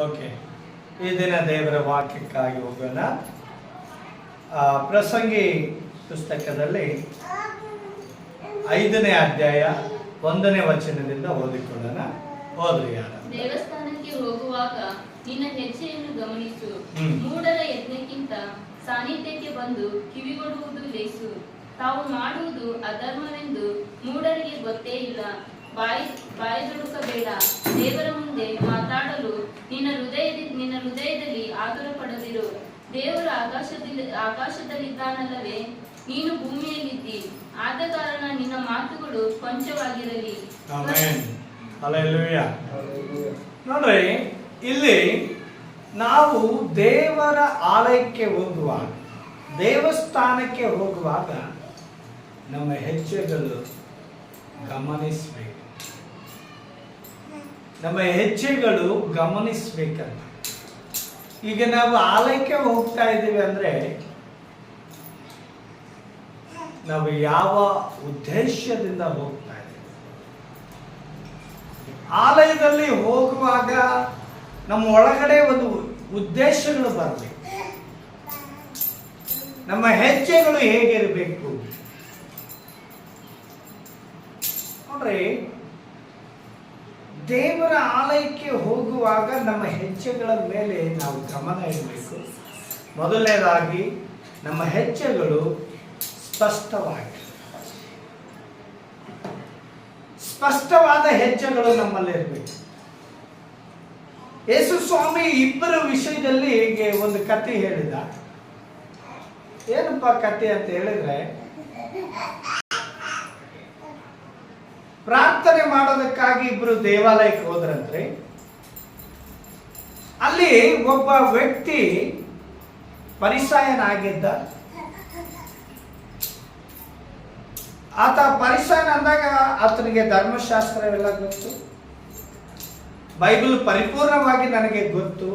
Okay, ಈ ದಿನ ದೇವರ ವಾಕ್ಯಕ್ಕಾಗಿ ಹೋಗೋಣ. ಪ್ರಸಂಗಿ ಪುಸ್ತಕದಲ್ಲಿ 5ನೇ ಅಧ್ಯಾಯ 1ನೇ ವಚನದಿಂದ ಓದಿಕೊಳ್ಳೋಣ. ಓದ್ರಿ ಯಾರ. ದೇವಸ್ಥಾನಕ್ಕೆ ಹೋಗುವಾಗ ನಿನ್ನ ಹೆಜ್ಜೆಯನ್ನು ಗಮನಿಸು. ಮೂಢರ ಯತ್ನಕ್ಕಿಂತ ಸಾನ್ನಿಧ್ಯಕ್ಕೆ ಬಂದು ಕಿವಿಗೊಡುವುದು ಲೇಸು. ತಾವು ಮಾಡುವುದು ಅಧರ್ಮವೆಂದು ಮೂಢರಿಗೆ ಗೊತ್ತೇ ಇಲ್ಲ. ಬಾಯದುಡುಕಬೇಡ. ದೇವರ ಮುಂದೆ ಮಾತಾಡಲು ನಿನ್ನ ಹೃದಯದಲ್ಲಿ ಆತುರ ಪಡದಿರು. ದೇವರು ಆಕಾಶದಲ್ಲಿದ್ದಾನಲ್ಲವೇ, ನೀನು ಭೂಮಿಯಲ್ಲಿದ್ದಿ. ಆದ ಕಾರಣ ನಿನ್ನ ಮಾತುಗಳು ಕೊಂಚವಾಗಿರಲಿ. ನೋಡ್ರಿ, ಇಲ್ಲಿ ನಾವು ದೇವರ ಆಲಯಕ್ಕೆ ಹೋಗುವಾಗ, ದೇವಸ್ಥಾನಕ್ಕೆ ಹೋಗುವಾಗ ನಮ್ಮ ಹೆಜ್ಜೆಗಳು ಗಮನಿಸಬೇಕು. ನಮ್ಮ ಹೆಜ್ಜೆಗಳು ಗಮನಿಸ್ಬೇಕಂತ. ಈಗ ನಾವು ಆಲಯಕ್ಕೆ ಹೋಗ್ತಾ ಇದ್ದೀವಿ ಅಂದ್ರೆ ನಾವು ಯಾವ ಉದ್ದೇಶದಿಂದ ಹೋಗ್ತಾ ಇದ್ದೀವಿ? ಆಲಯದಲ್ಲಿ ಹೋಗುವಾಗ ನಮ್ಮ ಒಳಗಡೆ ಒಂದು ಉದ್ದೇಶಗಳು ಬರಬೇಕು. ನಮ್ಮ ಹೆಜ್ಜೆಗಳು ಹೇಗಿರಬೇಕು ನೋಡ್ರಿ. ದೇವರ ಆಲಯಕ್ಕೆ ಹೋಗುವಾಗ ನಮ್ಮ ಹೆಜ್ಜೆಗಳ ಮೇಲೆ ನಾವು ಗಮನ ಇಡಬೇಕು. ಮೊದಲನೇದಾಗಿ ನಮ್ಮ ಹೆಜ್ಜೆಗಳು ಸ್ಪಷ್ಟವಾದ ಹೆಜ್ಜೆಗಳು ನಮ್ಮಲ್ಲಿ ಇರಬೇಕು. ಯೇಸು ಸ್ವಾಮಿ ಇಬ್ಬರ ವಿಷಯದಲ್ಲಿ ಹೀಗೆ ಒಂದು ಕಥೆ ಹೇಳಿದ. ಏನಪ್ಪ ಕಥೆ ಅಂತ ಹೇಳಿದ್ರೆ, ಪ್ರಾರ್ಥನೆ ಮಾಡೋದಕ್ಕಾಗಿ ಇಬ್ರು ದೇವಾಲಯಕ್ಕೆ ಹೋದ್ರಂತೆ. ಅಲ್ಲಿ ಒಬ್ಬ ವ್ಯಕ್ತಿ ಪರಿಸಾಯನಾಗಿದ್ದ. ಆತ ಪರಿಸಾಯನ ಅಂದಾಗ ಆತನಿಗೆ ಧರ್ಮಶಾಸ್ತ್ರವೆಲ್ಲ ಗೊತ್ತು, ಬೈಬಲ್ ಪರಿಪೂರ್ಣವಾಗಿ ನನಗೆ ಗೊತ್ತು,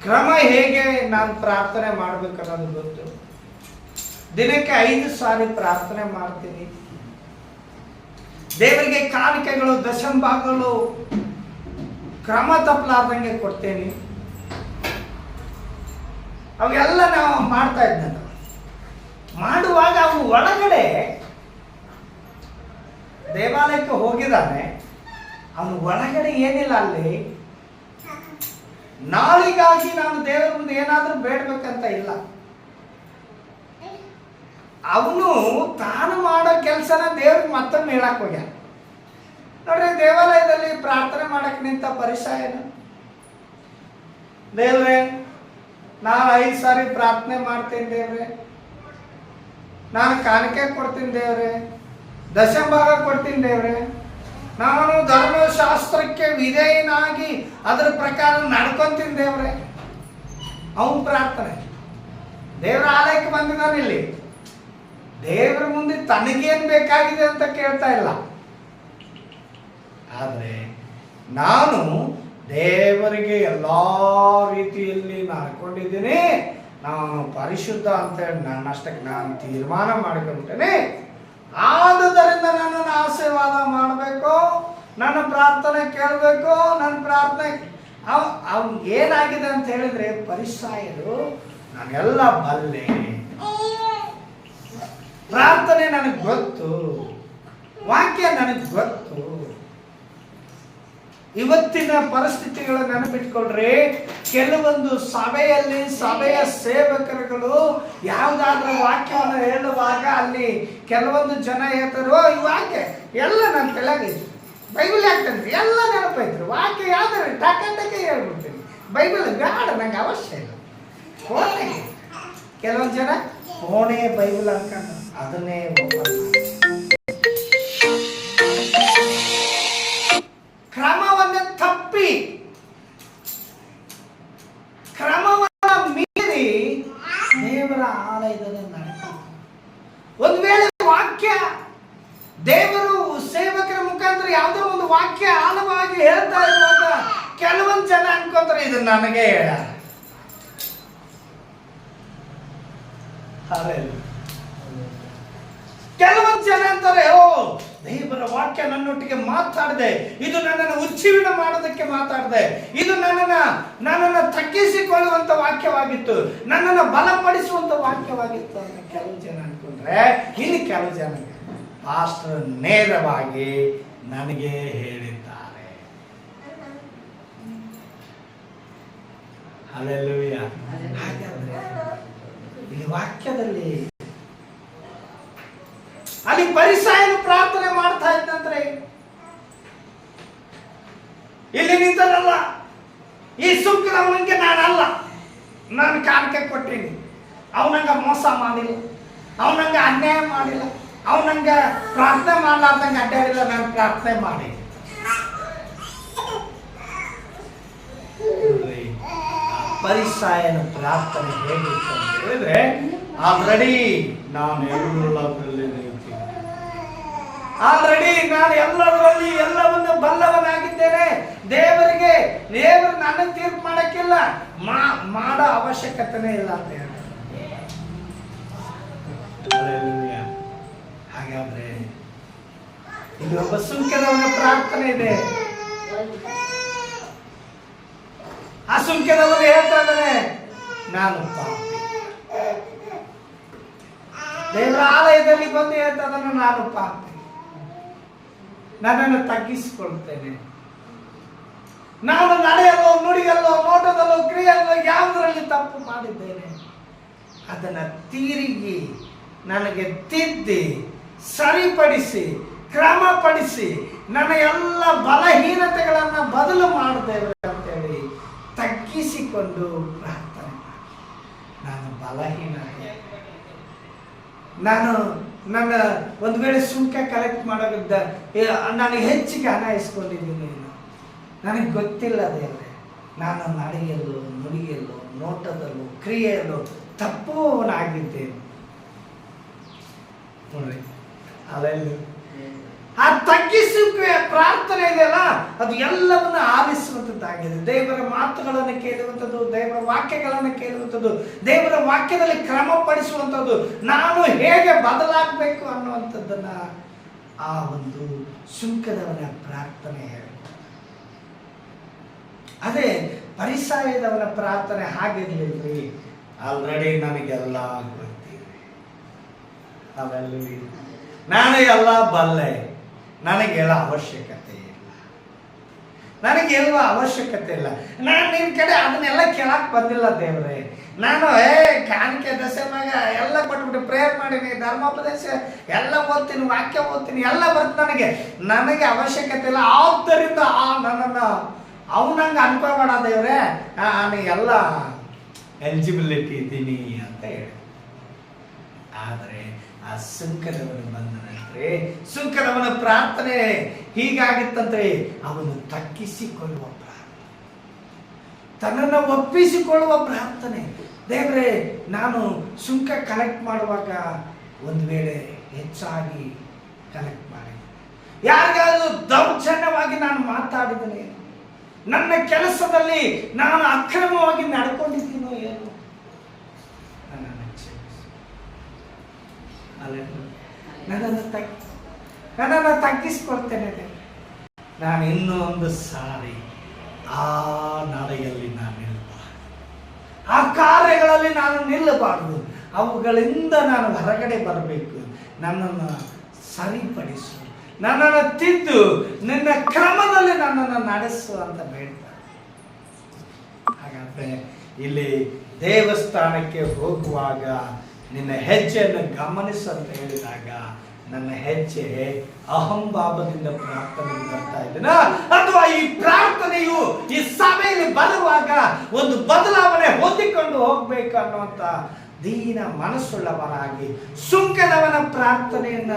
ಕ್ರಮ ಹೇಗೆ ನಾನು ಪ್ರಾರ್ಥನೆ ಮಾಡ್ಬೇಕು ಅನ್ನೋದು ಗೊತ್ತು, ದಿನಕ್ಕೆ 5 ಸಾರಿ ಪ್ರಾರ್ಥನೆ ಮಾಡ್ತೀನಿ, ದೇವರಿಗೆ ಕಾಣಿಕೆಗಳು ದಶಂಭಾಗಗಳು ಕ್ರಮ ತಪ್ಪಲಾರ್ದಂಗೆ ಕೊಡ್ತೇನೆ, ಅವೆಲ್ಲ ನಾವು ಮಾಡ್ತಾ ಇದ್ದ. ಮಾಡುವಾಗ ಅವನು ಒಳಗಡೆ ದೇವಾಲಯಕ್ಕೆ ಹೋಗಿದ್ದಾನೆ. ಅವನು ಒಳಗಡೆ ಏನಿಲ್ಲ, ಅಲ್ಲಿ ನಾಳಿಗಾಗಿ ನಾನು ದೇವರ ಮುಂದೆ ಏನಾದ್ರೂ ಬೇಡ್ಬೇಕಂತ ಇಲ್ಲ. ಅವನು ತಾನು ಮಾಡೋ ಕೆಲಸನ ದೇವ್ರಿಗೆ ಮತ್ತೊಮ್ಮೆ ಹೇಳಕ್ ಹೋಗ್ಯಾನ. ನೋಡ್ರಿ, ದೇವಾಲಯದಲ್ಲಿ ಪ್ರಾರ್ಥನೆ ಮಾಡಕ್ ನಿಂತ ಪರಿಸಾಯನ, ದೇವ್ರೆ ನಾನು 5 ಸಾರಿ ಪ್ರಾರ್ಥನೆ ಮಾಡ್ತೀನಿ ದೇವ್ರೆ, ನಾನು ಕಾಣಿಕೆ ಕೊಡ್ತೀನಿ ದೇವ್ರೆ, ದಶಂಭಾಗ ಕೊಡ್ತೀನಿ ದೇವ್ರೆ, ನಾನು ಧರ್ಮಶಾಸ್ತ್ರಕ್ಕೆ ವಿಧೇಯನಾಗಿ ಅದರ ಪ್ರಕಾರ ನಡ್ಕೊಂತೀನಿ ದೇವ್ರೆ. ಅವನು ಪ್ರಾರ್ಥನೆ. ದೇವರ ಆಲಯಕ್ಕೆ ಬಂದಿದ್ದಾನೆ. ಇಲ್ಲಿ ದೇವರ ಮುಂದೆ ತನಗೇನ್ ಬೇಕಾಗಿದೆ ಅಂತ ಕೇಳ್ತಾ ಇಲ್ಲ. ಆದ್ರೆ ನಾನು ದೇವರಿಗೆ ಎಲ್ಲಾ ರೀತಿಯಲ್ಲಿ ನಡ್ಕೊಂಡಿದ್ದೀನಿ, ನಾನು ಪರಿಶುದ್ಧ ಅಂತೇಳಿ ನನ್ನಷ್ಟಕ್ಕೆ ನಾನು ತೀರ್ಮಾನ ಮಾಡ್ಕೊಂಡ್ಬಿಟ್ಟೇನೆ. ಆದುದರಿಂದ ನನ್ನನ್ನು ಆಶೀರ್ವಾದ ಮಾಡಬೇಕು, ನನ್ನ ಪ್ರಾರ್ಥನೆ ಕೇಳಬೇಕು. ನನ್ನ ಪ್ರಾರ್ಥನೆ ಅವ್ನು ಏನಾಗಿದೆ ಅಂತ ಹೇಳಿದ್ರೆ, ಪರಿಸಾಯರು ನಾನೆಲ್ಲ ಬಲ್ಲೆ, ಪ್ರಾರ್ಥನೆ ನನಗೆ ಗೊತ್ತು, ವಾಕ್ಯ ನನಗೆ ಗೊತ್ತು. ಇವತ್ತಿನ ಪರಿಸ್ಥಿತಿಗಳು ನೆನಪಿಟ್ಕೊಳ್ರಿ. ಕೆಲವೊಂದು ಸಭೆಯಲ್ಲಿ ಸಭೆಯ ಸೇವಕರುಗಳು ಯಾವುದಾದ್ರೂ ವಾಕ್ಯವನ್ನು ಹೇಳುವಾಗ ಅಲ್ಲಿ ಕೆಲವೊಂದು ಜನ ಹೇಳ್ತಾರೋ, ಈ ವಾಕ್ಯ ಎಲ್ಲ ನನ್ನ ತಲೆಯಾಗೈತಿ, ಬೈಬಲ್ ಯಾಕಂದ್ರೆ ಎಲ್ಲ ನೆನಪೈತ್ರಿ, ವಾಕ್ಯ ಯಾವ್ದಾರ ಟಕ್ಕೆ ಹೇಳ್ಬಿಡ್ತೀನಿ, ಬೈಬಲ್ ಬೇಡ ನಂಗೆ ಅವಶ್ಯ ಇಲ್ಲ. ಫೋನಿಗೆ ಕೆಲವೊಂದು ಜನ ಫೋನೇ ಬೈಬಲ್ ಅನ್ಕೊಂಡು ಅದನ್ನೇ ಕ್ರಮವನ್ನು ತಪ್ಪಿ, ಕ್ರಮವನ್ನು ಮೀರಿ ದೇವರ ಆಲಯದಲ್ಲಿ ನಡೆಯುತ್ತಾರೆ. ಒಂದು ವೇಳೆ ವಾಕ್ಯ ದೇವರು ಸೇವಕರ ಮುಖಾಂತರ ಯಾವುದೋ ಒಂದು ವಾಕ್ಯ ಆಳವಾಗಿ ಹೇಳ್ತಾ ಇರುವಾಗ ಕೆಲವೊಂದು ಜನ ಅನ್ಕೊಂತಾರೆ ಇದು ನನಗೆ ಹೇಳ. ಕೆಲವೊಂದು ಜನ ಅಂತಾರೆ, ಓ ದೇವರ ದೇವರ ವಾಕ್ಯ ನನ್ನೊಟ್ಟಿಗೆ ಮಾತಾಡಿದೆ. ಇದು ನನ್ನನ್ನು ಉಜ್ಜೀವನ ಮಾಡೋದಕ್ಕೆ ಮಾತಾಡಿದೆ. ಇದು ನನ್ನನ್ನು ತಗ್ಗಿಸಿಕೊಳ್ಳುವಂತ ವಾಕ್ಯವಾಗಿತ್ತು, ನನ್ನನ್ನು ಬಲಪಡಿಸುವಂತ ವಾಕ್ಯವಾಗಿತ್ತು ಅಂತ ಕೆಲವು ಜನ ಅನ್ಕೊಂಡ್ರೆ, ಇನ್ನು ಕೆಲವು ಜನ ಪಾಸ್ಟರ್ ನೇರವಾಗಿ ನನಗೆ ಹೇಳಿದ್ದಾರೆ. ಹಲ್ಲೆಲೂಯಾ. ಹಾಗಾದ್ರೆ ಈ ವಾಕ್ಯದಲ್ಲಿ ಅಲ್ಲಿ ಫರಿಸಾಯನು ಪ್ರಾರ್ಥನೆ ಮಾಡ್ತಾ ಇದ್ದಂದ್ರೆ, ಇಲ್ಲಿ ನಿಂತನಲ್ಲ ಈ ಸುಂಕದವನಿಗೆ ನಾನಲ್ಲ, ನಾನು ಕಾಣಿಕೆ ಕೊಟ್ಟೀನಿ, ಅವನಂಗ ಮೋಸ ಮಾಡಿಲ್ಲ, ಅವನಂಗ ಅನ್ಯಾಯ ಮಾಡಿಲ್ಲ, ಅವನಂಗ ಪ್ರಾರ್ಥನೆ ಮಾಡ್ಲಾರ್ದಂಗೆ ಅಡ್ಡಾಡಿಲ್ಲ, ನಾನು ಪ್ರಾರ್ಥನೆ ಮಾಡಿ. ಫರಿಸಾಯನ ಪ್ರಾರ್ಥನೆ ಹೇಗಿತ್ತು ಅಂತ ಹೇಳಿದ್ರೆ, ಆಲ್ರೆಡಿ ನಾನು ಎಲ್ಲದರಲ್ಲಿ ನಿಲ್ತೀನಿ, ಆಲ್ರೆಡಿ ನಾನು ಎಲ್ಲದರಲ್ಲಿ ಎಲ್ಲವನ್ನು ಬಲ್ಲವನಾಗಿದ್ದೇನೆ, ದೇವರು ನನ್ನ ತೀರ್ಪು ಮಾಡಕ್ಕಿಲ್ಲ, ಮಾಡೋ ಅವಶ್ಯಕತೆನೇ ಇಲ್ಲ ಅಂತ ಹೇಳ್ತಾರೆ. ಹಾಗಾದ್ರೆ ಇಲ್ಲಿ ಒಬ್ಬ ಸುಂಕದವನ ಪ್ರಾರ್ಥನೆ ಇದೆ. ಆ ಸುಂಕದವನು ಹೇಳ್ತಾ ಇದ್ದಾನೆ, ನಾನು ಪಾಪಿ. ದೇವರ ಆಲಯದಲ್ಲಿ ಬಂದು ಹೇಳ್ತಾ ಇದ್ದಾನೆ, ನಾನು ಪಾಪಿ, ನನ್ನನ್ನು ತಗ್ಗಿಸಿಕೊಳ್ತೇನೆ, ನಾನು ನಡೆಯಲು, ನುಡಿಯಲ್ಲೋ, ನೋಟದಲ್ಲೋ, ಕ್ರಿಯೆಯಲ್ಲೋ ಯಾವುದರಲ್ಲಿ ತಪ್ಪು ಮಾಡಿದ್ದೇನೆ, ಅದನ್ನು ತಿರುಗಿ ನನಗೆ ತಿದ್ದಿ ಸರಿಪಡಿಸಿ ಕ್ರಮಪಡಿಸಿ ನನ್ನ ಎಲ್ಲ ಬಲಹೀನತೆಗಳನ್ನು ಬದಲು ಮಾಡಿದ್ದೇವೆ ಅಂತೇಳಿ ತಗ್ಗಿಸಿಕೊಂಡು ಪ್ರಾರ್ಥನೆ ಮಾಡಿ. ನಾನು ಬಲಹೀನತೆ, ನನ್ನ ಒಂದು ವೇಳೆ ಸುಂಕ ಕಲೆಕ್ಟ್ ಮಾಡೋದಿದ್ದ, ನಾನು ಹೆಚ್ಚಿಗೆ ಹಣ ಇಸ್ಕೊಂಡಿದ್ದೀನಿ, ನನಗೆ ಗೊತ್ತಿಲ್ಲ ದೇವರೇ, ನಾನು ನಡೆಯಲು, ನುಡಿಯಲು, ನೋಟದಲ್ಲೂ, ಕ್ರಿಯೆಯಲ್ಲೂ ತಪ್ಪುವನಾಗಿದ್ದೇನೆ. ನೋಡ್ರಿ, ಅಲ್ಲೆಲ್ಲ ಆ ತಗ್ಗಿಸುವಿಕೆ ಪ್ರಾರ್ಥನೆ ಇದೆಯಲ್ಲ, ಅದು ಎಲ್ಲವನ್ನ ಆಲಿಸುವಂಥದ್ದಾಗಿದೆ. ದೇವರ ಮಾತುಗಳನ್ನು ಕೇಳುವಂಥದ್ದು, ದೇವರ ವಾಕ್ಯಗಳನ್ನು ಕೇಳುವಂಥದ್ದು, ದೇವರ ವಾಕ್ಯದಲ್ಲಿ ಕ್ರಮಪಡಿಸುವಂಥದ್ದು, ನಾನು ಹೇಗೆ ಬದಲಾಗಬೇಕು ಅನ್ನುವಂಥದ್ದನ್ನ ಆ ಒಂದು ಸುಂಕದವನ ಪ್ರಾರ್ಥನೆ ಹೇಳಿ. ಅದೇ ಫರಿಸಾಯದವನ ಪ್ರಾರ್ಥನೆ ಹಾಗಿರ್ಲಿಲ್ರಿ, ಆಲ್ರೆಡಿ ನನಗೆಲ್ಲ ಗೊತ್ತಿದೆ, ಅವೆಲ್ಲ ನಾನು ಎಲ್ಲ ಬಲ್ಲೆ, ನನಗೆಲ್ಲ ಅವಶ್ಯಕತೆ ಇಲ್ಲ, ನನಗೆಲ್ಲ ಅವಶ್ಯಕತೆ ಇಲ್ಲ, ನಾನು ನಿನ್ನ ಕಡೆ ಅದನ್ನೆಲ್ಲ ಕೇಳಕ್ ಬಂದಿಲ್ಲ ದೇವ್ರೆ, ನಾನು ಕಾಣಿಕೆ ದಶಮಾಗ ಎಲ್ಲ ಕೊಟ್ಬಿಟ್ಟು ಪ್ರೇಯರ್ ಮಾಡೀನಿ, ಧರ್ಮೋಪದೇಶ ಎಲ್ಲ ಓದ್ತೀನಿ, ವಾಕ್ಯ ಓದ್ತೀನಿ, ಎಲ್ಲ ಬರುತ್ತೆ, ನನಗೆ ಅವಶ್ಯಕತೆ ಇಲ್ಲ, ಆದ್ದರಿಂದ ನನ್ನನ್ನು ಅವನಂಗೆ ಅನ್ಕೋಬೇಡ ದೇವ್ರೆ, ನಾನು ಎಲ್ಲ ಎಲಿಜಿಬಿಲಿಟಿ ಇದ್ದೀನಿ ಅಂತ ಹೇಳಿ. ಆದರೆ ಆ ಸುಂಕದವನು ಬಂದ ನಂತರ ಸುಂಕದವನ ಪ್ರಾರ್ಥನೆ ಹೀಗಾಗಿತ್ತಂದ್ರೆ, ಅವನು ತಗ್ಗಿಸಿಕೊಳ್ಳುವ ಪ್ರಾರ್ಥನೆ, ತನ್ನನ್ನು ಒಪ್ಪಿಸಿಕೊಳ್ಳುವ ಪ್ರಾರ್ಥನೆ. ದೇವರೇ, ನಾನು ಸುಂಕ ಕಲೆಕ್ಟ್ ಮಾಡುವಾಗ ಒಂದು ವೇಳೆ ಹೆಚ್ಚಾಗಿ ಕಲೆಕ್ಟ್ ಮಾಡಿ, ಯಾರಿಗಾದ್ರೂ ದೌರ್ಜನ್ಯವಾಗಿ ನಾನು ಮಾತಾಡಿದ್ದೇನೆ, ನನ್ನ ಕೆಲಸದಲ್ಲಿ ನಾನು ಅಕ್ರಮವಾಗಿ ನಡ್ಕೊಂಡಿದ್ದೀನೋ ಏನು, ನನ್ನನ್ನು ತಗ್ಗಿಸ್ಕೊಳ್ತೇನೆ. ನಾನು ಇನ್ನೊಂದು ಸಾರಿ ಆ ನಡೆಯಲ್ಲಿ ನಾನು ನಿಲ್ಲಬಾರದು, ಆ ಕಾರ್ಯಗಳಲ್ಲಿ ನಾನು ನಿಲ್ಲಬಾರದು, ಅವುಗಳಿಂದ ನಾನು ಹೊರಗಡೆ ಬರಬೇಕು. ನನ್ನನ್ನು ಸರಿಪಡಿಸು, ನನ್ನನ್ನು ತಿದ್ದು ನಿನ್ನ ಕ್ರಮದಲ್ಲಿ ನನ್ನನ್ನು ನಡೆಸು ಅಂತ ಬೇಡ್ತಾರೆ. ಹಾಗಾದ್ರೆ ಇಲ್ಲಿ ದೇವಸ್ಥಾನಕ್ಕೆ ಹೋಗುವಾಗ ನಿನ್ನ ಹೆಜ್ಜೆಯನ್ನು ಗಮನಿಸು ಅಂತ ಹೇಳಿದಾಗ, ನನ್ನ ಹೆಜ್ಜೆ ಅಹಂಭಾವದಿಂದ ಪ್ರಾರ್ಥನೆ ಬರ್ತಾ ಇದ್ದೇನೆ, ಅಥವಾ ಈ ಪ್ರಾರ್ಥನೆಯು ಈ ಸಭೆಯಲ್ಲಿ ಬರುವಾಗ ಒಂದು ಬದಲಾವಣೆ ಹೊಂದಿಕೊಂಡು ಹೋಗ್ಬೇಕು ಅನ್ನುವಂತ ದೀನ ಮನಸ್ಸುಳ್ಳವರಾಗಿ ಸುಂಕದವನ ಪ್ರಾರ್ಥನೆಯನ್ನ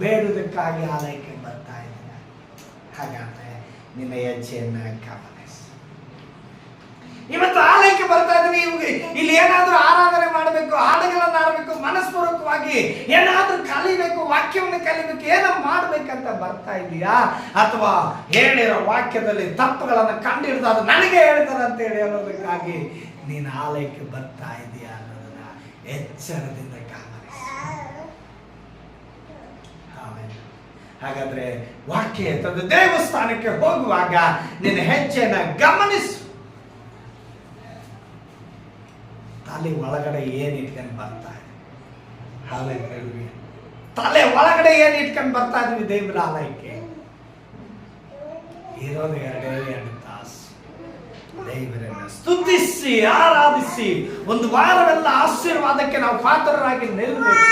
ಬೇಡುವುದಕ್ಕಾಗಿ ಆಲಯಕ್ಕೆ ಬರ್ತಾ ಇದ್ದೇನೆ. ಹಾಗಾದ್ರೆ ನಿನ್ನ ಹೆಜ್ಜೆಯನ್ನ ಗಮನಿಸಿ. ಇವತ್ತು ಆಲಯಕ್ಕೆ ಬರ್ತಾ ಇದ್ದೀನಿ, ಇಲ್ಲಿ ಏನಾದ್ರೂ ಆರಾಧನೆ ಮಾಡಬೇಕು, ಹಾಡುಗಳನ್ನು ಆಡಬೇಕು, ಮನಸ್ಪೂರ್ವಕವಾಗಿ ಏನಾದ್ರೂ ಕಲಿಬೇಕು, ವಾಕ್ಯವನ್ನು ಕಲಿಬೇಕು, ಏನೋ ಮಾಡ್ಬೇಕಂತ ಬರ್ತಾ ಇದೀಯಾ, ಅಥವಾ ಹೇಳಿರೋ ವಾಕ್ಯದಲ್ಲಿ ತಪ್ಪುಗಳನ್ನು ಕಂಡಿಡ್ದು ಅದು ನನಗೆ ಹೇಳಿದಾರೆ ಅಂತ ಹೇಳಿ ಅನ್ನೋದಕ್ಕಾಗಿ ನೀನು ಆಲಯಕ್ಕೆ ಬರ್ತಾ ಇದೀಯಾ ಅನ್ನೋದನ್ನ ಎಚ್ಚರದಿಂದ ಗಮನಿಸಿ. ಹಾಗಾದ್ರೆ ವಾಕ್ಯ ಹೇಳ್ತದೆ, ದೇವಸ್ಥಾನಕ್ಕೆ ಹೋಗುವಾಗ ನಿನ್ನ ಹೆಜ್ಜೆನ ಗಮನಿಸು. ತಲೆ ಒಳಗಡೆ ಏನ್ ಇಟ್ಕೊಂಡು ಬರ್ತಾ ಇದೆ? ಹಾಲೆಲೂಯಾ. ತಲೆ ಒಳಗಡೆ ಏನ್ ಇಟ್ಕೊಂಡು ಬರ್ತಾ ಇದ್ವಿ ದೇವರ ಆಲಯಕ್ಕೆ? ಇರೋದು 2 ತಾಸು ದೇವರನ್ನ ಸ್ತುತಿಸಿ ಆರಾಧಿಸಿ ಒಂದು ವಾರವೆಲ್ಲ ಆಶೀರ್ವಾದಕ್ಕೆ ನಾವು ಪಾತ್ರರಾಗಿ ನಿಲ್ಲಬೇಕು.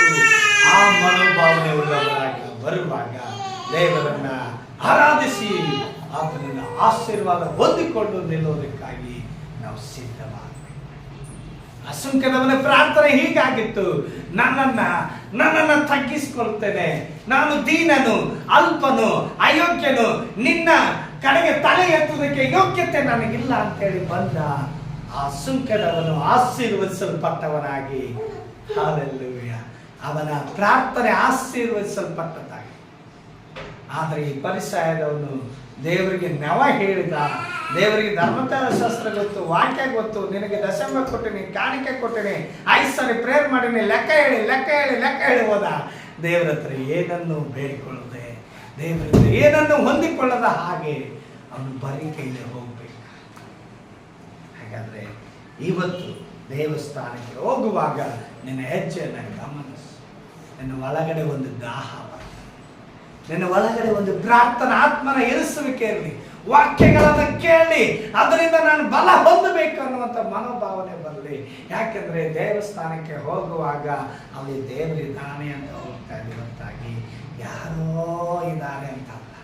ಆ ಮನೋಭಾವನೆ ಉಳ್ಳವರಾಗಿ ಬರುವಾಗ ದೇವರನ್ನ ಆರಾಧಿಸಿ ಆತನಿಂದ ಆಶೀರ್ವಾದ ಹೊಂದಿಕೊಂಡು ನಿಲ್ಲೋದಕ್ಕಾಗಿ ನಾವು ಸಿದ್ಧವಾಗಬೇಕು. ಅಸುಂಕದವನ ಪ್ರಾರ್ಥನೆ ಹೀಗಾಗಿತ್ತು, ನನ್ನನ್ನ ತಗ್ಗಿಸಿಕೊಳ್ತೇನೆ, ನಾನು ದೀನನು, ಅಲ್ಪನು, ಅಯೋಗ್ಯನು, ನಿನ್ನ ಕಡೆಗೆ ತಲೆ ಎತ್ತುವುದಕ್ಕೆ ಯೋಗ್ಯತೆ ನನಗಿಲ್ಲ ಅಂತೇಳಿ ಬಂದ ಆ ಸುಂಕದವನು ಆಶೀರ್ವದಿಸಲ್ಪಟ್ಟವನಾಗಿ, ಹಾಲೆಲೂಯಾ, ಅವನ ಪ್ರಾರ್ಥನೆ ಆಶೀರ್ವದಿಸಲ್ಪಟ್ಟದ್ದಾಗಿ. ಆದರೆ ಈ ಪರಿಸರದವನು ದೇವರಿಗೆ ನೆವ ಹೇಳಿದ, ದೇವರಿಗೆ ಧರ್ಮಶಾಸ್ತ್ರ ಗೊತ್ತು, ವಾಕ್ಯ ಗೊತ್ತು, ನಿನಗೆ ದಶಮ ಕೊಟ್ಟಿನಿ, ಕಾಣಿಕೆ ಕೊಟ್ಟಿನಿ, 5 ಸಾರಿ ಪ್ರೇಯರ್ ಮಾಡಿನಿ, ಲೆಕ್ಕ ಹೇಳಿ ಹೋದ. ದೇವರ ಹತ್ರ ಏನನ್ನು ಬೇಡಿಕೊಳ್ಳದೆ, ದೇವರಿಂದ ಏನನ್ನು ಹೊಂದಿಕೊಳ್ಳದ ಹಾಗೆ ಅವನು ಬರೀ ಕೈಲಿ ಹೋಗ್ಬೇಕು. ಹಾಗಾದ್ರೆ ಇವತ್ತು ದೇವಸ್ಥಾನಕ್ಕೆ ಹೋಗುವಾಗ ನಿನ್ನ ಹೆಜ್ಜೆಯನ್ನು ಗಮನಿಸು. ನಿನ್ನ ಒಳಗಡೆ ಒಂದು ದಾಹ, ನಿನ್ನ ಒಳಗಡೆ ಒಂದು ಪ್ರಾರ್ಥನಾ ಆತ್ಮನ ಇರಿಸುವಿಕೆ ಇರಲಿ. ವಾಕ್ಯಗಳನ್ನು ಕೇಳಿ ಅದರಿಂದ ನಾನು ಬಲ ಹೊಂದಬೇಕು ಅನ್ನುವಂಥ ಮನೋಭಾವನೆ ಬರಲಿ. ಯಾಕೆಂದ್ರೆ ದೇವಸ್ಥಾನಕ್ಕೆ ಹೋಗುವಾಗ ಅಲ್ಲಿ ದೇವರಿದ್ದಾನೆ ಅಂತ ಹೋಗ್ತಾ ಇರುವಂತಾಗಿ ಯಾರೋ ಇದ್ದಾರೆ ಅಂತ ಅಲ್ಲ.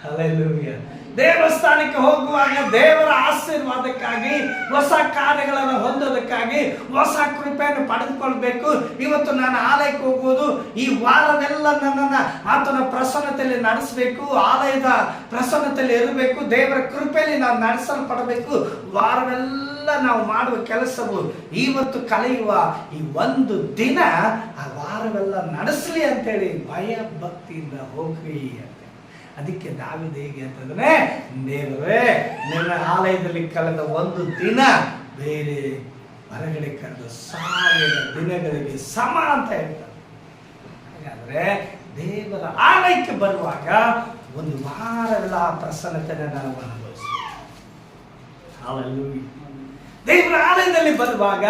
ಹಲ್ಲೆಲೂಯಾ. ದೇವಸ್ಥಾನಕ್ಕೆ ಹೋಗುವಾಗ ದೇವರ ಆಶೀರ್ವಾದಕ್ಕಾಗಿ, ಹೊಸ ಕಾರ್ಯಗಳನ್ನು ಹೊಂದೋದಕ್ಕಾಗಿ, ಹೊಸ ಕೃಪೆಯನ್ನು ಪಡೆದುಕೊಳ್ಬೇಕು. ಇವತ್ತು ನಾನು ಆಲಯಕ್ಕೆ ಹೋಗುವುದು, ಈ ವಾರವೆಲ್ಲ ನನ್ನನ್ನು ಆತನ ಪ್ರಸನ್ನತೆಯಲ್ಲಿ ನಡೆಸಬೇಕು, ಆಲಯದ ಪ್ರಸನ್ನತೆಯಲ್ಲಿ ಇರಬೇಕು, ದೇವರ ಕೃಪೆಯಲ್ಲಿ ನಾನು ನಡೆಸಲ್ಪಡಬೇಕು. ವಾರವೆಲ್ಲ ನಾವು ಮಾಡುವ ಕೆಲಸವು ಇವತ್ತು ಕಳೆಯುವ ಈ ಒಂದು ದಿನ ಆ ವಾರವೆಲ್ಲ ನಡೆಸಲಿ ಅಂತೇಳಿ ಭಯ ಭಕ್ತಿಯಿಂದ ಹೋಗ್ರಿ ಅಂತ. ಅದಕ್ಕೆ ದಾವೀದ ಹೇಗೆ ಅಂತಂದ್ರೆ, ದೇವರೇ ನಿನ್ನ ಆಲಯದಲ್ಲಿ ಕಳೆದ ಒಂದು ದಿನ ಬೇರೆ ಹೊರಗಡೆ ಕಳೆದ 1000 ದಿನಗಳಿಗೆ ಸಮ ಅಂತ ಹೇಳ್ತಾರೆ. ಹಾಗಾದ್ರೆ ದೇವರ ಆಲಯಕ್ಕೆ ಬರುವಾಗ ಒಂದು ವಾರವೆಲ್ಲ ಪ್ರಸನ್ನತೆಯನ್ನು ನಾವು ಅನುಭವಿಸ್ತೀವಿ. ದೇವರ ಆಲಯದಲ್ಲಿ ಬರುವಾಗ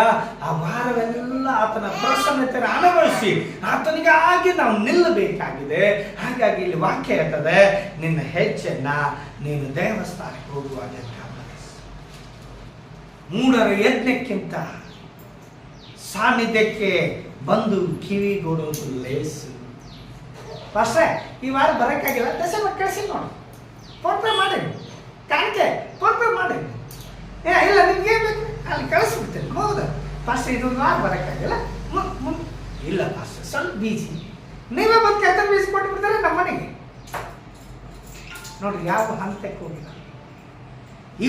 ಆ ವಾರವೆಲ್ಲ ಆತನ ಪ್ರಸನ್ನತೆಯನ್ನು ಅನುಭವಿಸಿ ಆತನಿಗಾಗಿ ನಾವು ನಿಲ್ಲಬೇಕಾಗಿದೆ. ಹಾಗಾಗಿ ಇಲ್ಲಿ ವಾಕ್ಯ ಹೇಳ್ತದೆ, ನಿನ್ನ ಹೆಜ್ಜೆಯನ್ನ ನೀನು ದೇವಸ್ಥಾನಕ್ಕೆ ಹೋಗುವಾಗ ಗಮನಿಸು. ಮೂಢರ ಯಜ್ಞಕ್ಕಿಂತ ಸಾನ್ನಿಧ್ಯಕ್ಕೆ ಬಂದು ಕಿವಿಗೊಡೋದು ಲೇಸು. ಅಷ್ಟೇ, ಈ ವಾರ ಬರೋಕ್ಕಾಗಿಲ್ಲ, ದಶಮ ಕಳಿಸಿ ನೋಡಿ, ಫೋನ್ ಪೇ ಮಾಡಿ, ಕಾಣಿಕೆ ಫೋನ್ ಪೇ ಮಾಡಿ, ಇಲ್ಲ ನಿಮ್ಗೆ ಏನು ಬೇಕು ಅಲ್ಲಿ ಕಳಿಸ್ಬಿಡ್ತೇನೆ. ಹೌದಾ ಫಸ್ಟ್ ಇದೊಂದು ವಾರ ಬರೋಕ್ಕಾಗಿಲ್ಲ, ಇಲ್ಲ ಫಸ್ಟ್ ಸ್ವಲ್ಪ ಬೀಜಿ, ನೀವೇ ಬಂದು ಕೆಲಸ ಬೀಜ ಕೊಟ್ಟು ಬಿಡ್ತಾರೆ ನಮ್ಮ ಮನೆಗೆ. ನೋಡ್ರಿ ಯಾವ ಹಂತಕ್ಕೆ ಹೋಗಿಲ್ಲ.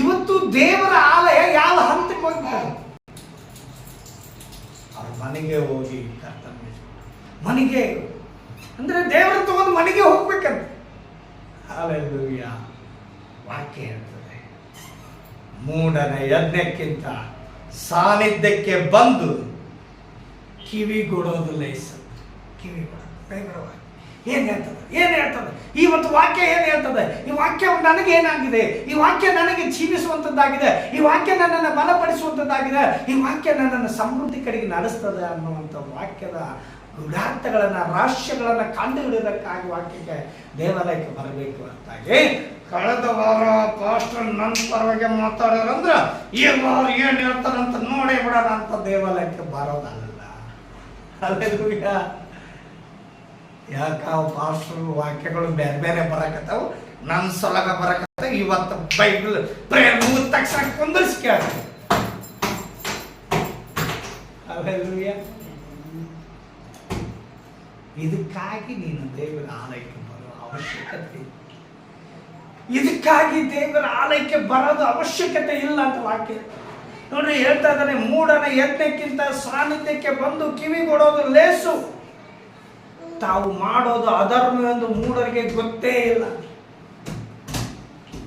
ಇವತ್ತು ದೇವರ ಆಲಯ ಯಾವ ಹಂತಕ್ಕೆ ಹೋಗ್ತಾರೆ? ಅವ್ರ ಮನೆಗೆ ಹೋಗಿ ಕರ್ತನ ಮನೆಗೆ ಅಂದ್ರೆ ದೇವರ ತಗೊಂಡು ಮನೆಗೆ ಹೋಗ್ಬೇಕಂತ. ಹಲ್ಲೆಲೂಯಾ. ವಾಕ್ಯ ಹೇಳ್ತದೆ, ಮೂಢನ ಯಜ್ಞಕ್ಕಿಂತ ಸಾನ್ನಿಧ್ಯಕ್ಕೆ ಬಂದು ಕಿವಿಗೊಡೋದು ಲೇಸ. ಕಿವಿಗೊಡೋದು ಏನ್ ಹೇಳ್ತದೆ? ಇವತ್ತು ವಾಕ್ಯ ಏನ್ ಹೇಳ್ತದೆ? ಈ ವಾಕ್ಯ ನನಗೆ ಏನಾಗಿದೆ? ಈ ವಾಕ್ಯ ನನಗೆ ಜೀವಿಸುವಂಥದ್ದಾಗಿದೆ, ಈ ವಾಕ್ಯ ನನ್ನನ್ನು ಬಲಪಡಿಸುವಂಥದ್ದಾಗಿದೆ, ಈ ವಾಕ್ಯ ನನ್ನನ್ನು ಸಮೃದ್ಧಿ ಕಡೆಗೆ ನಡೆಸ್ತದೆ ಅನ್ನುವಂಥ ವಾಕ್ಯದ ಗೂಢಾರ್ಥಗಳನ್ನ, ರಹಸ್ಯಗಳನ್ನ ಕಂಡು ಹಿಡಿಯೋದಕ್ಕಾಗಿ ವಾಕ್ಯಕ್ಕೆ ದೇವಾಲಯಕ್ಕೆ ಬರಬೇಕು ಅಂತಾಗಿ ಕಳೆದ ವಾರ ಪಾಸ್ಟರ್ ನನ್ನ ಪರವಾಗಿ ಮಾತಾಡೋರಂದ್ರೆ ಈ ವಾರ ಏನ್ ಹೇಳ್ತಾರಂತ ನೋಡೇ ಬಿಡೋಣ ಅಂತ ದೇವಾಲಯಕ್ಕೆ ಬರೋದಲ್ಲ. ಹಲ್ಲೆಲೂಯಾ. ಯಾಕಾವ ಪಾಸ್ಟರ್ ವಾಕ್ಯಗಳು ಬೇರೆ ಬೇರೆ ಬರಕತ್ತಾವು, ನನ್ನ ಸೊಲಗ ಬರಕತ್ತಾವ. ಇವತ್ತು ಬೈಬಲ್ ಪ್ರೇಯರ್ ಮುಗಿದ ತಕ್ಷಣ ಕುಂದರ್ಸಿ ಕೇಳ್ತಾರೆ. ಹಲ್ಲೆಲೂಯಾ. ಇದಕ್ಕಾಗಿ ನೀನು ದೇವರ ಆಲಯಕ್ಕೆ ಬರೋ ಅವಶ್ಯಕತೆ, ಇದಕ್ಕಾಗಿ ದೇವರ ಆಲಯಕ್ಕೆ ಬರೋದು ಅವಶ್ಯಕತೆ ಇಲ್ಲ ಅಂತ ವಾಕ್ಯ ನೋಡ್ರಿ ಹೇಳ್ತಾ ಇದ್ದಾನೆ. ಮೂಢನ ಯಜ್ಞಕ್ಕಿಂತ ಸಾನ್ನಿಧ್ಯಕ್ಕೆ ಬಂದು ಕಿವಿಗೊಡೋದು ಲೇಸು. ತಾವು ಮಾಡೋದು ಅಧರ್ಮ ಎಂದು ಮೂಢರಿಗೆ ಗೊತ್ತೇ ಇಲ್ಲ.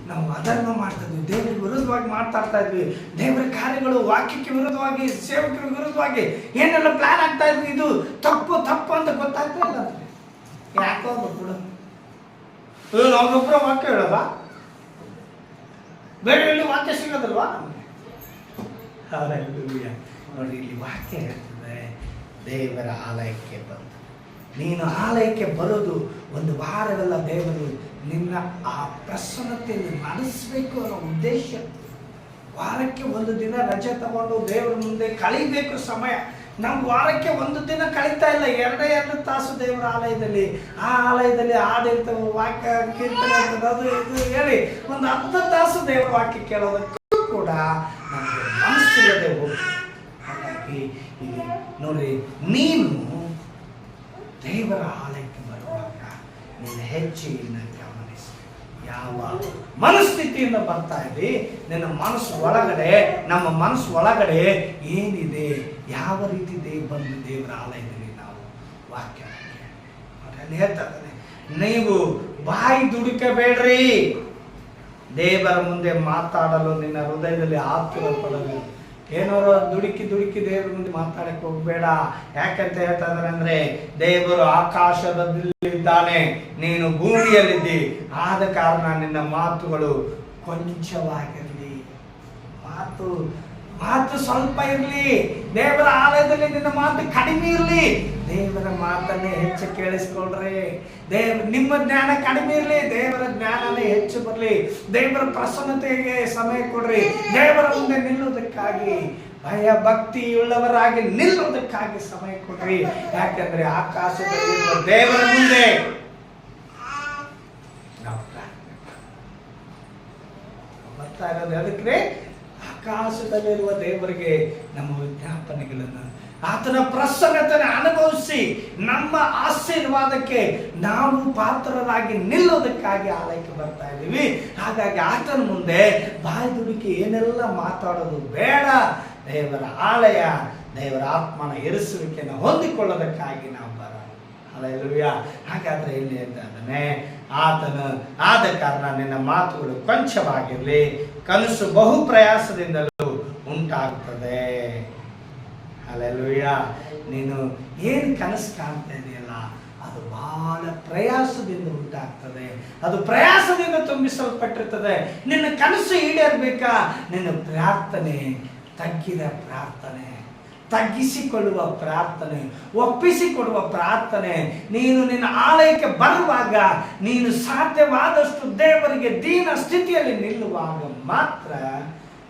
ನಾವು ಅಧರ್ಮ ಮಾಡ್ತಾ ಇದ್ವಿ, ದೇವರಿಗೆ ವಿರುದ್ಧವಾಗಿ ಮಾತಾಡ್ತಾ ಇದ್ವಿ, ದೇವರ ಕಾರ್ಯಗಳು ವಾಕ್ಯಕ್ಕೆ ವಿರುದ್ಧವಾಗಿ, ಸೇವಕರ ವಿರುದ್ಧವಾಗಿ ಏನೆಲ್ಲ ಪ್ಲಾನ್ ಆಗ್ತಾ ಇದ್ವಿ, ಇದು ತಪ್ಪು ತಪ್ಪು ಅಂತ ಗೊತ್ತಾಗ್ತಾ ಹಲ್ಲೆಲೂಯಾ. ನೋಡಿ ಇಲ್ಲಿ ವಾಕ್ಯ ಹೇಳ್ತದೆ, ದೇವರ ಆಲಯಕ್ಕೆ ಬಂದು ನೀನು ಆಲಯಕ್ಕೆ ಬರೋದು ಒಂದು ವಾರವೆಲ್ಲ ದೇವರು ನಿನ್ನ ಆ ಪ್ರಸನ್ನತೆಯಲ್ಲಿ ನಡೆಸಬೇಕು ಅನ್ನೋ ಉದ್ದೇಶ. ವಾರಕ್ಕೆ ಒಂದು ದಿನ ರಜೆ ತಗೊಂಡು ದೇವರ ಮುಂದೆ ಕಳೀಬೇಕು ಸಮಯ. ನಾವು ವಾರಕ್ಕೆ ಒಂದು ದಿನ ಕಳೀತಾ ಇಲ್ಲ, 2 ತಾಸು ದೇವರ ಆಲಯದಲ್ಲಿ, ಆ ಆಲಯದಲ್ಲಿ ಆಡಳಿತ ವಾಕ್ಯ ಕೀರ್ತನೆ ಅದು ಇದು ಹೇಳಿ ಒಂದು 10 ತಾಸು ದೇವರ ವಾಕ್ಯ ಕೇಳೋದಕ್ಕೂ ಕೂಡ ನಮಗೆ ಮನಸ್ಸಿಲ್ಲದೆ ಹೋಗ್ತದೆ. ಹಾಗಾಗಿ ಇಲ್ಲಿ ನೋಡಿ, ನೀನು ದೇವರ ಆಲಯಕ್ಕೆ ಬರುವಾಗ ನೀನು ಹೆಚ್ಚಿನ ಗಮನಿಸಿ, ಯಾವ ಮನಸ್ಥಿತಿಯಿಂದ ಬರ್ತಾ ಇದ್ದಿ, ನಿನ್ನ ಮನಸ್ಸು ಒಳಗಡೆ, ನಮ್ಮ ಮನಸ್ಸು ಒಳಗಡೆ ಏನಿದೆ, ಯಾವ ರೀತಿ ಬಂದು ದೇವರ ಆಲಯದಲ್ಲಿ ನಾವು ವಾಕ್ಯ ಅಲ್ಲಿ ಹೇಳ್ತಾ ಇದ್ದಾನೆ, ನೀವು ಬಾಯಿ ದುಡುಕಬೇಡ್ರಿ, ದೇವರ ಮುಂದೆ ಮಾತಾಡಲು ನಿನ್ನ ಹೃದಯದಲ್ಲಿ ಆತುರ ಪಡಬೇಕು. ಏನಾರು ದುಡುಕಿ ದೇವರ ಮುಂದೆ ಮಾತಾಡಕ್ಕೆ ಹೋಗ್ಬೇಡ. ಯಾಕಂತ ಹೇಳ್ತಾ ಇದ್ದಾರೆ ಅಂದ್ರೆ, ದೇವರು ಆಕಾಶದಲ್ಲಿದ್ದಾನೆ, ನೀನು ಭೂಮಿಯಲ್ಲಿದ್ದಿ, ಆದ ಕಾರಣ ನಿನ್ನ ಮಾತುಗಳು ಕೊಂಚವಾಗಿರಲಿ. ಮಾತು ಸ್ವಲ್ಪ ಇರಲಿ. ದೇವರ ಆಲಯದಲ್ಲಿ ನಿನ್ನ ಮಾತು ಕಡಿಮೆ ಇರಲಿ. ದೇವರ ಮಾತನ್ನೇ ಹೆಚ್ಚು ಕೇಳಿಸ್ಕೊಳ್ರಿ. ನಿಮ್ಮ ಜ್ಞಾನ ಕಡಿಮೆ ಇರಲಿ, ದೇವರ ಜ್ಞಾನನೇ ಹೆಚ್ಚು ಬರಲಿ. ದೇವರ ಪ್ರಸನ್ನತೆಗೆ ಸಮಯ ಕೊಡ್ರಿ. ದೇವರ ಮುಂದೆ ನಿಲ್ಲುವುದಕ್ಕಾಗಿ, ಭಯ ಭಕ್ತಿಯುಳ್ಳವರಾಗಿ ನಿಲ್ಲುವುದಕ್ಕಾಗಿ ಸಮಯ ಕೊಡ್ರಿ. ಯಾಕಂದ್ರೆ ಆಕಾಶದಲ್ಲಿ ದೇವರ ಮುಂದೆ ನಾವು ಬರ್ತಾ ಇರೋದು ಅದಕ್ಕೆ, ಆಕಾಶದಲ್ಲಿರುವ ದೇವರಿಗೆ ನಮ್ಮ ವಿಜ್ಞಾಪನೆಗಳನ್ನು, ಆತನ ಪ್ರಸನ್ನತೆಯನ್ನು ಅನುಭವಿಸಿ ನಮ್ಮ ಆಶೀರ್ವಾದಕ್ಕೆ ನಾವು ಪಾತ್ರರಾಗಿ ನಿಲ್ಲೋದಕ್ಕಾಗಿ ಆಲಯಕ್ಕೆ ಬರ್ತಾ ಇದ್ದೀವಿ. ಹಾಗಾಗಿ ಆತನ ಮುಂದೆ ಬಾಯಿ ದುಡುಕಿ ಏನೆಲ್ಲ ಮಾತಾಡೋದು ಬೇಡ. ದೇವರ ಆಲಯ, ದೇವರ ಆತ್ಮನ ಎರಿಸುವಿಕೆಯನ್ನು ಹೊಂದಿಕೊಳ್ಳೋದಕ್ಕಾಗಿ ನಾವು ಬರೋಣ. ಹಲ್ಲೆಲೂಯಾ. ಹಾಗಾದ್ರೆ ಇಲ್ಲಿ ಅಂತಾನೆ, ಆತನು ಆದ ಕಾರಣ ನಿನ್ನ ಮಾತುಗಳು ಕೊಂಚವಾಗಿರಲಿ, ಕನಸು ಬಹು ಪ್ರಯಾಸದಿಂದಲೂ ಉಂಟಾಗುತ್ತದೆ. ಹಲ್ಲೆಲೂಯಾ. ನೀನು ಏನು ಕನಸು ಕಾಣ್ತಾ ಇದೆಯಲ್ಲ, ಅದು ಬಹಳ ಪ್ರಯಾಸದಿಂದ ಉಂಟಾಗ್ತದೆ, ಅದು ಪ್ರಯಾಸದಿಂದ ತುಂಬಿಸಲ್ಪಟ್ಟಿರ್ತದೆ. ನಿನ್ನ ಕನಸು ಈಡೇರಬೇಕಾ, ನಿನ್ನ ಪ್ರಾರ್ಥನೆ ತಗ್ಗಿದ ಪ್ರಾರ್ಥನೆ, ತಗ್ಗಿಸಿಕೊಳ್ಳುವ ಪ್ರಾರ್ಥನೆ, ಒಪ್ಪಿಸಿಕೊಡುವ ಪ್ರಾರ್ಥನೆ. ನೀನು ನಿನ್ನ ಆಲಯಕ್ಕೆ ಬರುವಾಗ, ನೀನು ಸಾಧ್ಯವಾದಷ್ಟು ದೇವರಿಗೆ ದೀನ ಸ್ಥಿತಿಯಲ್ಲಿ ನಿಲ್ಲುವಾಗ ಮಾತ್ರ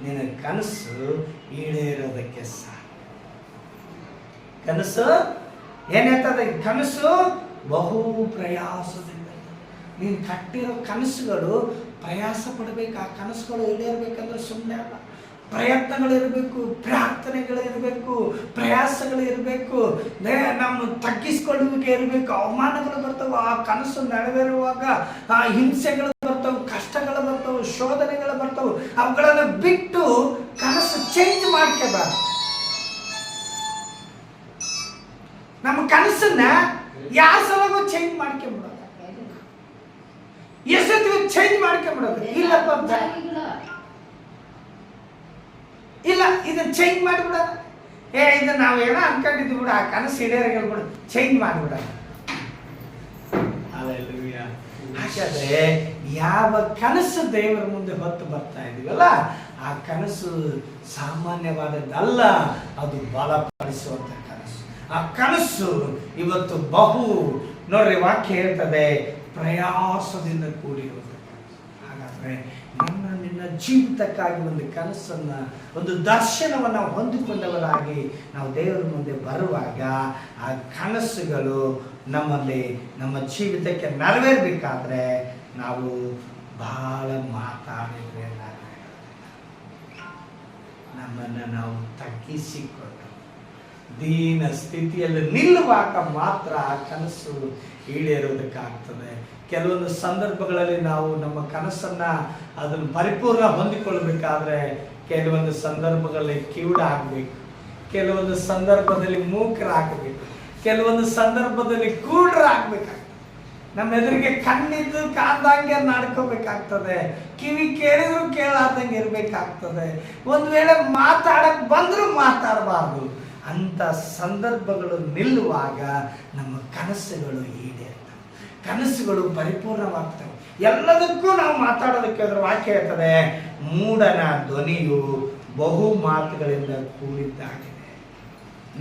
ನಿನ್ನ ಕನಸು ಈಡೇರೋದಕ್ಕೆ ಸಾಧ್ಯ. ಕನಸು ಏನೇಳ್ತದೆ, ಕನಸು ಬಹು ಪ್ರಯಾಸದಿಂದ. ನೀನು ಕಟ್ಟಿರೋ ಕನಸುಗಳು ಪ್ರಯಾಸ ಪಡಬೇಕು. ಆ ಕನಸುಗಳು ಈಡೇರಬೇಕಂದ್ರೆ ಸುಮ್ಮನೆ ಅಲ್ಲ, ಪ್ರಯತ್ನಗಳಿರಬೇಕು, ಪ್ರಾರ್ಥನೆಗಳಿರಬೇಕು, ಪ್ರಯಾಸಗಳಿರಬೇಕು, ನಮ್ಮ ತಗ್ಗಿಸಿಕೊಳ್ಳುವಿಕೆ ಇರಬೇಕು. ಅವಮಾನಗಳು ಬರ್ತವೆ, ಆ ಕನಸು ನೆರವೇರುವಾಗ ಆ ಹಿಂಸೆಗಳು ಬರ್ತವೆ, ಕಷ್ಟಗಳು ಬರ್ತವೆ, ಶೋಧನೆಗಳು ಬರ್ತವೆ. ಅವುಗಳನ್ನು ಬಿಟ್ಟು ಕನಸು ಚೇಂಜ್ ಮಾಡ್ಕೋಬಾರ್ದು. ನಮ್ಮ ಕನಸನ್ನ ಯಾರ ಸಲಗೂ ಚೇಂಜ್ ಮಾಡ್ಕೊಂಬಿಡೋದು, ಎಷ್ಟೊತ್ತಿಗೆ ಚೇಂಜ್ ಮಾಡ್ಕೊಂಬಿಡೋದು. ಇಲ್ಲಪ್ಪ, ಇಲ್ಲ ಇದನ್ನ ಚೇಂಜ್ ಮಾಡಿಬಿಡೋಣ, ಇದನ್ನ ನಾವೇನೋ ಅನ್ಕೊಂಡಿದ್ವಿ ಬಿಡ, ಆ ಕನಸು ಈಡೇರಿಗಳು ಬಿಡು, ಚೇಂಜ್ ಮಾಡಿಬಿಡೋಣ. ಹಲ್ಲೆಲೂಯಾ. ಹಾಗಾದ್ರೆ ಯಾವ ಕನಸು ದೇವರ ಮುಂದೆ ಹೊತ್ತು ಬರ್ತಾ ಇದೀವಲ್ಲ, ಆ ಕನಸು ಸಾಮಾನ್ಯವಾದದ್ದಲ್ಲ, ಅದು ಬಲಪಡಿಸುವಂತ ಕನಸು. ಆ ಕನಸು ಇವತ್ತು ಬಹು ನೋಡ್ರಿ, ವಾಕ್ಯ ಹೇಳ್ತದೆ, ಪ್ರಯಾಸದಿಂದ ಕೂಡಿರುವಂತ ಕನಸು. ಹಾಗಾದ್ರೆ ನಿನ್ನ ಜೀವಿತಕ್ಕಾಗಿ ಒಂದು ಕನಸನ್ನ, ಒಂದು ದರ್ಶನವನ್ನು ಹೊಂದಿಕೊಂಡವರಾಗಿ ನಾವು ದೇವರ ಮುಂದೆ ಬರುವಾಗ, ಆ ಕನಸುಗಳು ನಮ್ಮಲ್ಲಿ ನಮ್ಮ ಜೀವಿತಕ್ಕೆ ನೆರವೇರಬೇಕಾದ್ರೆ ನಾವು ಬಹಳ ಮಾತಾಡಿದ್ರೆ ನಮ್ಮನ್ನು ನಾವು ತಗ್ಗಿಸಿಕೊಂಡು ದೀನ ಸ್ಥಿತಿಯಲ್ಲಿ ನಿಲ್ಲುವಾಗ ಮಾತ್ರ ಆ ಕನಸು ಈಡೇರೋದಕ್ಕಾಗ್ತದೆ. ಕೆಲವೊಂದು ಸಂದರ್ಭಗಳಲ್ಲಿ ನಾವು ನಮ್ಮ ಕನಸನ್ನ ಅದನ್ನು ಪರಿಪೂರ್ಣ ಹೊಂದಿಕೊಳ್ಬೇಕಾದ್ರೆ ಕೆಲವೊಂದು ಸಂದರ್ಭಗಳಲ್ಲಿ ಕಿವುಡಾಗಬೇಕು, ಕೆಲವೊಂದು ಸಂದರ್ಭದಲ್ಲಿ ಮೂಕರಾಗಬೇಕು, ಕೆಲವೊಂದು ಸಂದರ್ಭದಲ್ಲಿ ಕೂಡ್ರಾಗಬೇಕಾಗ್ತದೆ. ನಮ್ಮ ಎದುರಿಗೆ ಕಣ್ಣಿದ್ದು ಕಾದಂಗೆ ನಡ್ಕೋಬೇಕಾಗ್ತದೆ, ಕಿವಿ ಕೇಳಿದ್ರು ಕೇಳಾರ್ದಂಗೆ ಇರಬೇಕಾಗ್ತದೆ. ಒಂದು ವೇಳೆ ಮಾತಾಡಕ್ ಬಂದರೂ ಮಾತಾಡಬಾರ್ದು. ಅಂತ ಸಂದರ್ಭಗಳು ನಿಲ್ಲುವಾಗ ನಮ್ಮ ಕನಸುಗಳು ಈಡೇರ್ತವೆ, ಕನಸುಗಳು ಪರಿಪೂರ್ಣವಾಗ್ತವೆ. ಎಲ್ಲದಕ್ಕೂ ನಾವು ಮಾತಾಡೋದಕ್ಕೆ ಅದರ ವಾಕ್ಯ ಇರ್ತದೆ, ಮೂಢನ ಧ್ವನಿಯು ಬಹು ಮಾತುಗಳಿಂದ ಕೂಡಿದ್ದಾಗಿದೆ.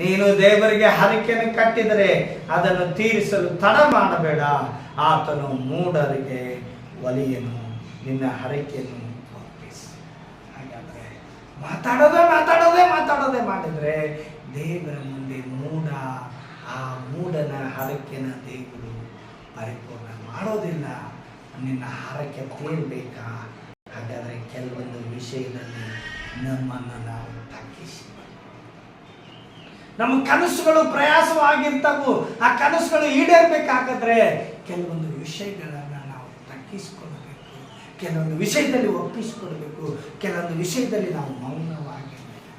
ನೀನು ದೇವರಿಗೆ ಹರಕೆಯನ್ನು ಕಟ್ಟಿದರೆ ಅದನ್ನು ತೀರಿಸಲು ತಡ ಮಾಡಬೇಡ. ಆತನು ಮೂಢರಿಗೆ ಒಲಿಯನು, ನಿನ್ನ ಹರಕೆಯನ್ನು ಒಪ್ಪಿಸು. ಹಾಗಾದ್ರೆ ಮಾತಾಡೋದೇ ಮಾಡಿದ್ರೆ ದೇವರ ಮುಂದೆ ಆ ಮೂಢನ ಹರಕೆನ ದೇವರು ಪರಿಪೂರ್ಣ ಮಾಡೋದಿಲ್ಲ. ನಿನ್ನ ಹರಕೆ ತೀರ್ಬೇಕಾ? ಹಾಗಾದ್ರೆ ಕೆಲವೊಂದು ವಿಷಯದಲ್ಲಿ ನಮ್ಮನ್ನು ನಾವು ತಗ್ಗಿಸಿ, ನಮ್ಮ ಕನಸುಗಳು ಪ್ರಯಾಸವಾಗಿರ್ತವು, ಆ ಕನಸುಗಳು ಈಡೇರ್ಬೇಕಾದ್ರೆ ಕೆಲವೊಂದು ವಿಷಯಗಳನ್ನು ನಾವು ತಗ್ಗಿಸಿಕೊಳ್ಬೇಕು, ಕೆಲವೊಂದು ವಿಷಯದಲ್ಲಿ ಒಪ್ಪಿಸಿಕೊಳ್ಬೇಕು, ಕೆಲವೊಂದು ವಿಷಯದಲ್ಲಿ ನಾವು ಮೌನವಾಗಿರಬೇಕು.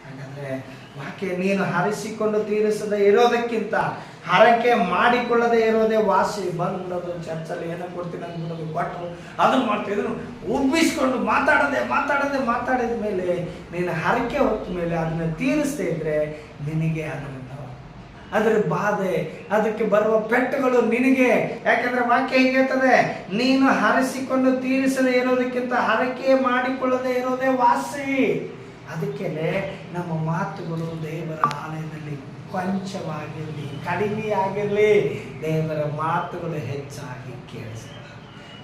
ಹಾಗಾದ್ರೆ ವಾಕ್ಯ, ನೀನು ಹರಿಸಿಕೊಂಡು ತೀರಿಸದೆ ಇರೋದಕ್ಕಿಂತ ಹರಕೆ ಮಾಡಿಕೊಳ್ಳದೆ ಇರೋದೇ ವಾಸಿ. ಬಂದ್ಬಿಡೋದು, ಚರ್ಚಲ್ಲಿ ಏನೋ ಕೊಡ್ತೀನಿ ಅಂದ್ಬಿಡೋದು, ಕೊಟ್ಟರು ಅದನ್ನು ಮಾಡ್ತೀವಿ, ಇದನ್ನು ಉಬ್ಬಿಸ್ಕೊಂಡು ಮಾತಾಡಿದ ಮೇಲೆ ನೀನು ಹರಕೆ ಹೊತ್ತ ಮೇಲೆ ಅದನ್ನು ತೀರಿಸದೇ ಇದ್ರೆ ನಿನಗೆ ಅದರ ಬಾಧೆ, ಅದಕ್ಕೆ ಬರುವ ಪೆಟ್ಟುಗಳು ನಿನಗೆ. ಯಾಕಂದ್ರೆ ವಾಕ್ಯ ಹೀಗೆ ಹೇಳ್ತದೆ, ನೀನು ಹರಿಸಿಕೊಂಡು ತೀರಿಸದೇ ಇರೋದಕ್ಕಿಂತ ಹರಕೆ ಮಾಡಿಕೊಳ್ಳದೆ ಇರೋದೇ ವಾಸಿ. ಅದಕ್ಕೆ ನಮ್ಮ ಮಾತುಗಳು ದೇವರ ಆಲಯದಲ್ಲಿ ಕೊಂಚವಾಗಿರಲಿ, ಕಡಿಮೆಯಾಗಿರಲಿ, ದೇವರ ಮಾತುಗಳು ಹೆಚ್ಚಾಗಿ ಕೇಳಿಸಲ್ಲ.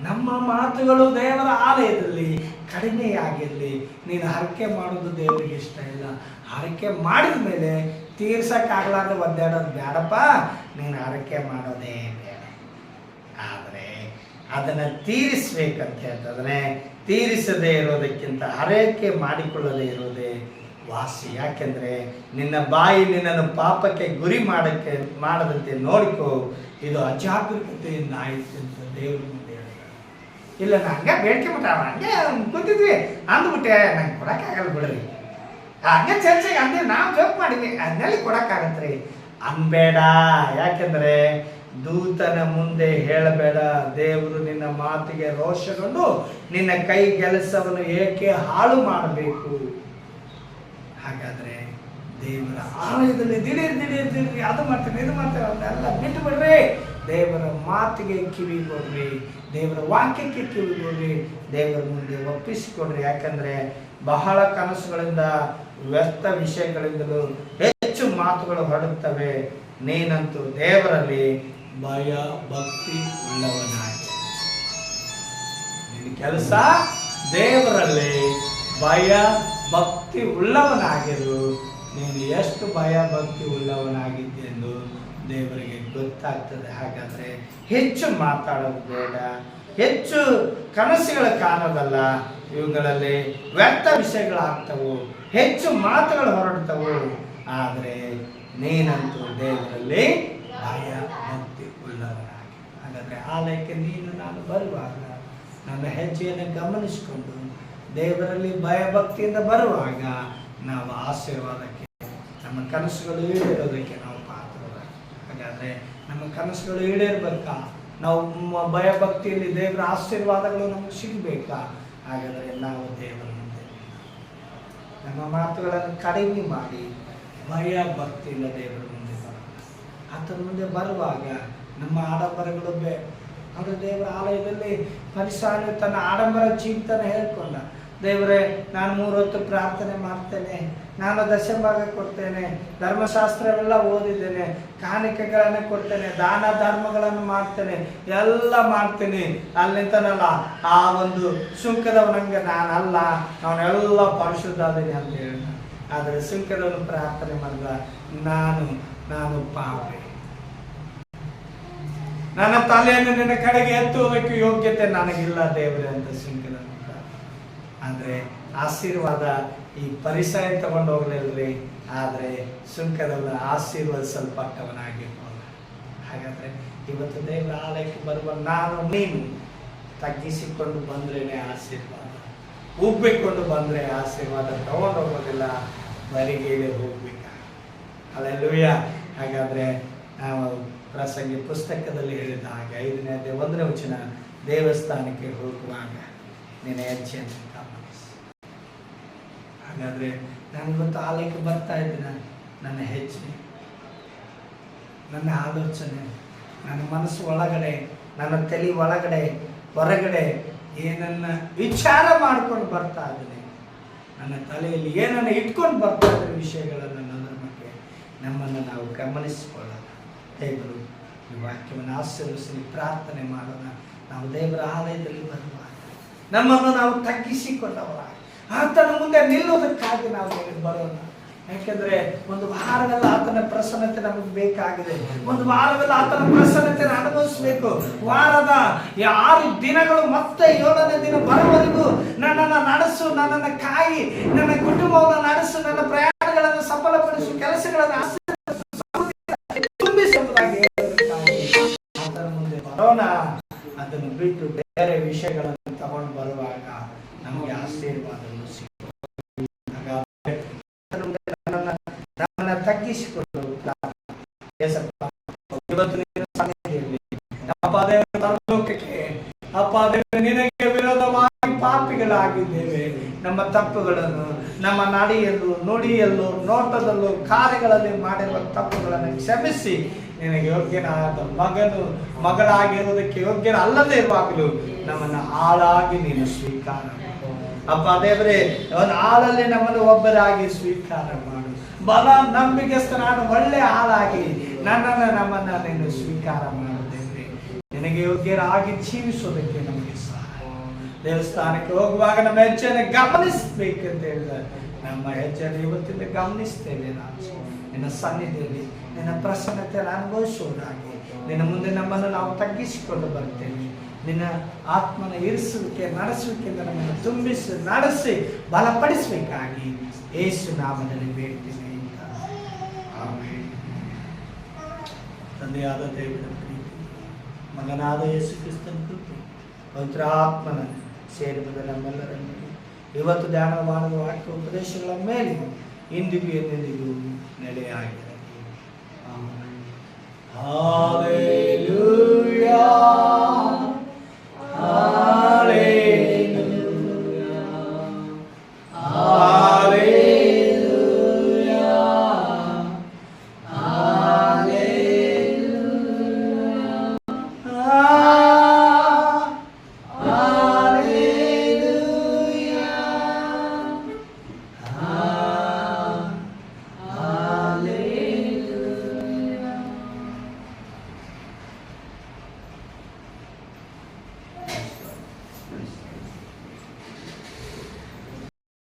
ನಮ್ಮ ಮಾತುಗಳು ದೇವರ ಆಲಯದಲ್ಲಿ ಕಡಿಮೆಯಾಗಿರಲಿ. ನೀನು ಹರಕೆ ಮಾಡೋದು ದೇವರಿಗೆ ಇಷ್ಟ ಇಲ್ಲ. ಹರಕೆ ಮಾಡಿದ ಮೇಲೆ ತೀರ್ಸಕ್ಕಾಗಲಾರ್ದು ಒದ್ದಾಡೋದು ಬೇಡಪ್ಪ, ನೀನು ಹರಕೆ ಮಾಡೋದೇ ಬೇಡ. ಆದರೆ ಅದನ್ನು ತೀರಿಸ್ಬೇಕಂತ ಹೇಳ್ತದ್ರೆ, ತೀರಿಸದೇ ಇರೋದಕ್ಕಿಂತ ಹರಕೆ ಮಾಡಿಕೊಳ್ಳದೇ ಇರೋದೇ ವಾಸಿ. ಯಾಕೆಂದ್ರೆ ನಿನ್ನ ಬಾಯಿ ನಿನ್ನನ್ನು ಪಾಪಕ್ಕೆ ಗುರಿ ಮಾಡದಂತೆ ನೋಡಿಕೋ, ಇದು ಅಜಾಗರೂಕತೆಯಿಂದ ಆಯ್ತು ಅಂತ ದೇವರು ಮುಂದೆ ಹೇಳ್ತಾರೆ. ಇಲ್ಲ, ನಾ ಹಂಗೆ ಬೇಡಿಕೆ ಬಿಟ್ಟ ಹಂಗೆ ಕೂತಿದ್ವಿ ಅಂದ್ಬಿಟ್ಟೆ, ನಂಗೆ ಕೊಡೋಕ್ಕಾಗಲ್ಲ ಬಿಡ್ರಿ, ಹಂಗೆ ಚರ್ಚೆಗೆ ಅಂದ್ರೆ ನಾವು ಜೋಕ್ ಮಾಡಿದ್ವಿ, ಅದನ್ನೆಲ್ಲಿ ಕೊಡೋಕ್ಕಾಗತ್ರಿ ಅನ್ಬೇಡ. ಯಾಕೆಂದ್ರೆ ದೂತನ ಮುಂದೆ ಹೇಳಬೇಡ, ದೇವರು ನಿನ್ನ ಮಾತಿಗೆ ರೋಷಗೊಂಡು ನಿನ್ನ ಕೈ ಕೆಲಸವನ್ನು ಏಕೆ ಹಾಳು ಮಾಡಬೇಕು. ಹಾಗಾದ್ರೆ ದೇವರ ಆಲಯದಲ್ಲಿ ದಿಢೀರ್ ಅದು ಮಾಡ್ತೇನೆ ಇದು ಮಾಡ್ತೇವೆ ಅವನ್ನೆಲ್ಲ ಬಿಟ್ಟು ಬಿಡ್ರಿ. ದೇವರ ಮಾತಿಗೆ ಕಿವಿ ಕೊಡ್ರಿ, ದೇವರ ವಾಕ್ಯಕ್ಕೆ ಕಿವಿ ಕೊಡ್ರಿ, ದೇವರ ಮುಂದೆ ಒಪ್ಪಿಸಿಕೊಡ್ರಿ. ಯಾಕಂದ್ರೆ ಬಹಳ ಕನಸುಗಳಿಂದ, ವ್ಯರ್ಥ ವಿಷಯಗಳಿಂದಲೂ ಹೆಚ್ಚು ಮಾತುಗಳು ಹೊರಡುತ್ತವೆ. ನೀನಂತೂ ದೇವರಲ್ಲಿ ಭಯ ಭಕ್ತಿ ಉಳ್ಳವನಾಗಿ, ನಿನ್ನ ಕೆಲಸ ದೇವರಲ್ಲಿ ಭಯ ಭಕ್ತಿ ಉಳ್ಳವನಾಗಿರು. ನೀನು ಎಷ್ಟು ಭಯ ಭಕ್ತಿ ಉಳ್ಳವನಾಗಿದ್ದೆಂದು ದೇವರಿಗೆ ಗೊತ್ತಾಗ್ತದೆ. ಹಾಗಾದ್ರೆ ಹೆಚ್ಚು ಮಾತಾಡೋದು ಬೇಡ, ಹೆಚ್ಚು ಕನಸುಗಳ ಕಾಣೋದಲ್ಲ, ಇವುಗಳಲ್ಲಿ ವ್ಯರ್ಥ ವಿಷಯಗಳಾಗ್ತವು, ಹೆಚ್ಚು ಮಾತುಗಳು ಹೊರಡ್ತವು. ಆದರೆ ನೀನಂತೂ ದೇವರಲ್ಲಿ ಭಯ ಭಕ್ತಿ ಉಳ್ಳವನಾಗಿ. ಹಾಗಾದ್ರೆ ಆಲಯಕ್ಕೆ ನೀನು ನಾನು ಬರುವಾಗ ನನ್ನ ಹೆಜ್ಜೆಯನ್ನು ಗಮನಿಸಿಕೊಂಡು ದೇವರಲ್ಲಿ ಭಯ ಭಕ್ತಿಯಿಂದ ಬರುವಾಗ ನಾವು ಆಶೀರ್ವಾದಕ್ಕೆ, ನಮ್ಮ ಕನಸುಗಳು ಈಡೇರೋದಕ್ಕೆ ನಾವು ಪಾತ್ರರಾಗಿ. ಹಾಗಾದ್ರೆ ನಮ್ಮ ಕನಸುಗಳು ಈಡೇರ್ಬೇಕಾ? ನಾವು ಭಯ ಭಕ್ತಿಯಲ್ಲಿ ದೇವರ ಆಶೀರ್ವಾದಗಳು ನಮಗೆ ಸಿಗಬೇಕಾ? ಹಾಗಾದರೆ ನಾವು ದೇವರ ಮುಂದೆ ನಮ್ಮ ಮಾತುಗಳನ್ನು ಕಡಿಮೆ ಮಾಡಿ ಭಯ ಭಕ್ತಿಯಿಂದ ದೇವರ ಮುಂದೆ ಬರೋಣ. ಆತನ ಮುಂದೆ ಬರುವಾಗ ನಮ್ಮ ಆಡಂಬರಗಳು ಅಂದರೆ ದೇವರ ಆಲಯದಲ್ಲಿ ಪರಿಸಾರ ತನ್ನ ಆಡಂಬರ ಜೀವಿತನ ಹೇಳ್ಕೊಂಡ, ದೇವರೇ ನಾನು 3 ಹೊತ್ತು ಪ್ರಾರ್ಥನೆ ಮಾಡ್ತೇನೆ, ನಾನು ದಶಭಾಗ ಕೊಡ್ತೇನೆ, ಧರ್ಮಶಾಸ್ತ್ರವೆಲ್ಲ ಓದಿದ್ದೇನೆ, ಕಾಣಿಕೆಗಳನ್ನು ಕೊಡ್ತೇನೆ, ದಾನ ಧರ್ಮಗಳನ್ನು ಮಾಡ್ತೇನೆ, ಎಲ್ಲ ಮಾಡ್ತೀನಿ, ಅಲ್ಲಿಂತನಲ್ಲ ಆ ಒಂದು ಸುಂಕದವನಂಗೆ ನಾನಲ್ಲ, ಅವನೆಲ್ಲ ಪರಿಶುದ್ಧ ಅದೇನೆ ಅಂತ ಹೇಳಿ. ಆದರೆ ಸುಂಕದವನು ಪ್ರಾರ್ಥನೆ ಮಾಡಿದ, ನಾನು ಪಾಪಿ, ನನ್ನ ತಲೆಯನ್ನು ನಿನ್ನ ಕಡೆಗೆ ಎತ್ತುವುದಕ್ಕೆ ಯೋಗ್ಯತೆ ನನಗಿಲ್ಲ ದೇವರೇ ಅಂತ ಸುಂಕದವನು. ಅಂದರೆ ಆಶೀರ್ವಾದ ಈ ಪರಿಸರ ತಗೊಂಡು ಹೋಗ್ಲಿಲ್ರಿ, ಆದರೆ ಸುಂಕದವನ ಆಶೀರ್ವದಿಸಲ್ಪಟ್ಟವನಾಗಿರ್ಬೋದು. ಹಾಗಾದ್ರೆ ಇವತ್ತು ದೇವರ ಆಲಯಕ್ಕೆ ಬರುವ ನೀನು ತಗ್ಗಿಸಿಕೊಂಡು ಬಂದ್ರೇನೆ ಆಶೀರ್ವಾದ, ಉಬ್ಬಿಕೊಂಡು ಬಂದ್ರೆ ಆಶೀರ್ವಾದ ತಗೊಂಡು ಹೋಗೋದಿಲ್ಲ, ಬರಿಗೈಲೆ ಹೋಗ್ಬೇಕ. ಹಲ್ಲೆಲೂಯಾ. ಹಾಗಾದ್ರೆ ನಾವು ಪ್ರಸಂಗಿ ಪುಸ್ತಕದಲ್ಲಿ ಹೇಳಿದ ಹಾಗೆ 5ನೇ ಅಧ್ಯಾಯ 1ನೇ ವಚನ, ದೇವಸ್ಥಾನಕ್ಕೆ ಹೋಗುವಾಗ ನಿನ್ನ ಹೆಜ್ಜೆಯನ್ನು ಗಮನಿಸಿ. ಹಾಗಾದ್ರೆ ನಾನು ಇವತ್ತು ಆಲಯಕ್ಕೆ ಬರ್ತಾ ಇದ್ದೀನಿ, ನನ್ನ ಹೆಜ್ಜೆ, ನನ್ನ ಆಲೋಚನೆ, ನನ್ನ ಮನಸ್ಸು ಒಳಗಡೆ, ನನ್ನ ತಲೆ ಒಳಗಡೆ ಹೊರಗಡೆ ಏನನ್ನ ವಿಚಾರ ಮಾಡ್ಕೊಂಡು ಬರ್ತಾ ಇದ್ದೀನಿ. ನನ್ನ ತಲೆಯಲ್ಲಿ ಏನನ್ನು ಇಟ್ಕೊಂಡು ಬರ್ತಾ ಇರೋ ವಿಷಯಗಳನ್ನು ಅನ್ನೋದ್ರ ಬಗ್ಗೆ ನಮ್ಮನ್ನು ನಾವು ಗಮನಿಸಿಕೊಳ್ಳೋಣ. ದೇವರು ಈ ವಾಕ್ಯವನ್ನು ಆಶೀರ್ವದಿಸಿ ಪ್ರಾರ್ಥನೆ ಮಾಡೋಣ. ನಾವು ದೇವರ ಆಲಯದಲ್ಲಿ ಬರುವಾಗ ನಮ್ಮನ್ನು ನಾವು ತಗ್ಗಿಸಿಕೊಂಡವರ ಆತನ ಮುಂದೆ ನಿಲ್ಲುವುದಕ್ಕಾಗಿ ನಾವು ಬರೋಣ. ಯಾಕೆಂದ್ರೆ ಒಂದು ವಾರವೆಲ್ಲ ಆತನ ಪ್ರಸನ್ನತೆ ನಮಗೆ ಬೇಕಾಗಿದೆ. ಒಂದು ವಾರವೆಲ್ಲ ಆತನ ಪ್ರಸನ್ನತೆಯನ್ನು ಅನುಭವಿಸಬೇಕು. ವಾರದ 6 ದಿನಗಳು ಮತ್ತೆ 7ನೇ ದಿನ ಬರುವವರೆಗೂ ನನ್ನನ್ನು ನಡೆಸು, ನನ್ನನ್ನು ಕಾಯಿ, ನನ್ನ ಕುಟುಂಬವನ್ನು ನಡೆಸು, ನನ್ನ ಪ್ರಯಾಣಗಳನ್ನು ಸಫಲಪಡಿಸು, ಕೆಲಸಗಳನ್ನು ತುಂಬಿಸುವುದಾಗಿ ಆತನ ಮುಂದೆ ಬರೋಣ. ಅದನ್ನು ಬಿಟ್ಟು ಬೇರೆ ವಿಷಯಗಳನ್ನು ತಗೊಂಡು ಬರುವಾಗ ನಮಗೆ ಆಶೀರ್ವಾದಗಳು ಸಿಗುತ್ತದೆ. ನಮ್ಮನ್ನ ತಗ್ಗಿಸಿಕೊಂಡು ನಿನಗೆ ವಿರೋಧವಾಗಿ ಪಾಪಿಗಳಾಗಿದ್ದೇವೆ. ನಮ್ಮ ತಪ್ಪುಗಳನ್ನು ನಮ್ಮ ನಡೆಯಲ್ಲೂ ನುಡಿಯಲ್ಲೂ ನೋಟದಲ್ಲೂ ಕಾರ್ಯಗಳಲ್ಲಿ ಮಾಡಿರುವ ತಪ್ಪುಗಳನ್ನು ಕ್ಷಮಿಸಿ ನಿನಗೆ ಯೋಗ್ಯನಾದ ಮಗಳಾಗಿರುವುದಕ್ಕೆ ಯೋಗ್ಯನ ಅಲ್ಲದೆ ಇರುವಾಗಲೂ ನಮ್ಮನ್ನು ಆಳಾಗಿ ನೀನು ಸ್ವೀಕಾರ ಮಾಡು. ಅಪ್ಪ ದೇವರೇ, ಒಂದು ಆಳಲ್ಲಿ ನಮ್ಮನ್ನು ಒಬ್ಬರಾಗಿ ಸ್ವೀಕಾರ ಮಾಡು. ಬಲ ನಂಬಿಕೆಸ್ಥ ನಾನು ಒಳ್ಳೆ ಆಳಾಗಿ ನಮ್ಮನ್ನ ನೀನು ಸ್ವೀಕಾರ ಮಾಡುತ್ತೇವೆ. ನಿನಗೆ ಯೋಗ್ಯರಾಗಿ ಜೀವಿಸೋದಕ್ಕೆ ನಮಗೆ ಸಹಾಯ. ದೇವಸ್ಥಾನಕ್ಕೆ ಹೋಗುವಾಗ ನಮ್ಮ ಹೆಜ್ಜೆಯನ್ನು ಗಮನಿಸಬೇಕಂತ ಹೇಳಿದ್ರೆ ನಮ್ಮ ಹೆಜ್ಜೆಯನ್ನು ಇವತ್ತಿಂದ ಗಮನಿಸ್ತೇವೆ. ನಾವು ನಿನ್ನ ಸನ್ನಿಧಿಯಲ್ಲಿ ನಿನ್ನ ಪ್ರಸನ್ನತೆಯನ್ನು ಅನುಭವಿಸುವುದಾಗಿ ನಿನ್ನ ಮುಂದೆ ನಮ್ಮನ್ನು ನಾವು ತಗ್ಗಿಸಿಕೊಂಡು ಬರ್ತೇವೆ. ನಿನ್ನ ಆತ್ಮನ ಇರಿಸುವಿಕೆ ನಡೆಸುವಿಕೆಯಿಂದ ನಮ್ಮನ್ನು ತುಂಬಿಸಿ ನಡೆಸಿ ಬಲಪಡಿಸಬೇಕಾಗಿ ಯೇಸು ನಾಮದಲ್ಲಿ ಬೇಡ್ತೇನೆ. ತಂದೆಯಾದ ದೇವರ ಪ್ರೀತಿ, ಮಗನಾದ ಯೇಸು ಕ್ರಿಸ್ತನ ಕೃಪೆ, ಪವಿತ್ರ ಆತ್ಮನ ಸೇರುವುದು ನಮ್ಮೆಲ್ಲರನ್ನು ಇವತ್ತು ಧ್ಯಾನ ಮಾಡುವ ವಾಕ್ಯ ಉಪದೇಶಗಳ ಮೇಲೆ ಇಂದಿಗೂ ಎಂದೆಂದಿಗೂ ನೆಲೆಯಾಗಿರಲಿ. ಆಮೆನ್.